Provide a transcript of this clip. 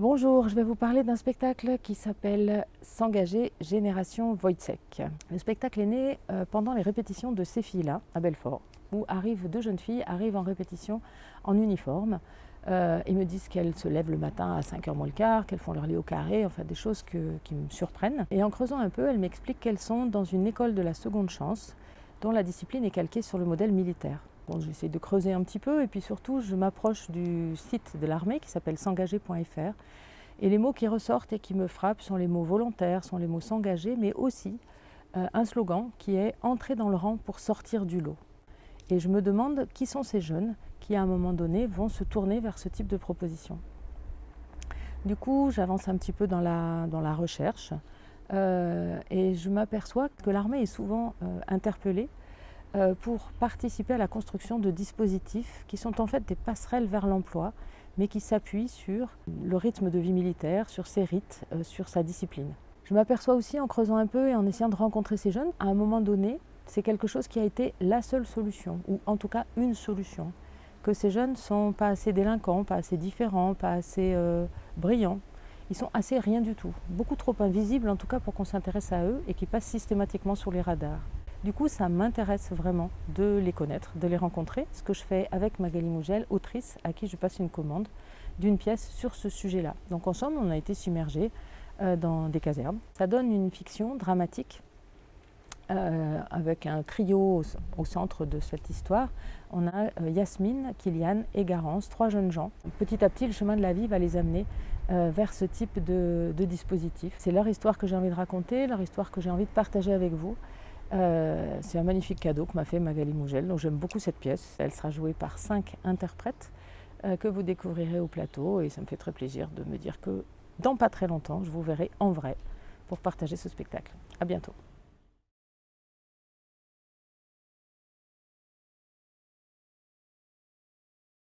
Bonjour, je vais vous parler d'un spectacle qui s'appelle S'engager Génération Wojciech. Le spectacle est né pendant les répétitions de Ces filles-là à Belfort, où deux jeunes filles arrivent en répétition en uniforme et me disent qu'elles se lèvent le matin à 5h moins le quart, qu'elles font leur lit au carré, enfin des choses qui me surprennent. Et en creusant un peu, elles m'expliquent qu'elles sont dans une école de la seconde chance, dont la discipline est calquée sur le modèle militaire. Bon, j'essaie de creuser un petit peu et puis surtout je m'approche du site de l'armée qui s'appelle s'engager.fr et les mots qui ressortent et qui me frappent sont les mots volontaires, sont les mots s'engager, mais aussi un slogan qui est « Entrer dans le rang pour sortir du lot ». Et je me demande qui sont ces jeunes qui à un moment donné vont se tourner vers ce type de proposition. Du coup j'avance un petit peu dans la recherche et je m'aperçois que l'armée est souvent interpellée pour participer à la construction de dispositifs qui sont en fait des passerelles vers l'emploi, mais qui s'appuient sur le rythme de vie militaire, sur ses rites, sur sa discipline. Je m'aperçois aussi en creusant un peu et en essayant de rencontrer ces jeunes, à un moment donné, c'est quelque chose qui a été la seule solution, ou en tout cas une solution. Que ces jeunes ne sont pas assez délinquants, pas assez différents, pas assez brillants. Ils sont assez rien du tout, beaucoup trop invisibles en tout cas pour qu'on s'intéresse à eux et qui passent systématiquement sur les radars. Du coup, ça m'intéresse vraiment de les connaître, de les rencontrer, ce que je fais avec Magali Mougel, autrice, à qui je passe une commande d'une pièce sur ce sujet-là. Donc ensemble, on a été submergés dans des casernes. Ça donne une fiction dramatique avec un trio au centre de cette histoire. On a Yasmine, Kylian et Garance, 3 jeunes gens. Petit à petit, le chemin de la vie va les amener vers ce type de dispositif. C'est leur histoire que j'ai envie de raconter, leur histoire que j'ai envie de partager avec vous. C'est un magnifique cadeau que m'a fait Magali Mougel, donc j'aime beaucoup cette pièce. Elle sera jouée par 5 interprètes que vous découvrirez au plateau et ça me fait très plaisir de me dire que dans pas très longtemps, je vous verrai en vrai pour partager ce spectacle. À bientôt.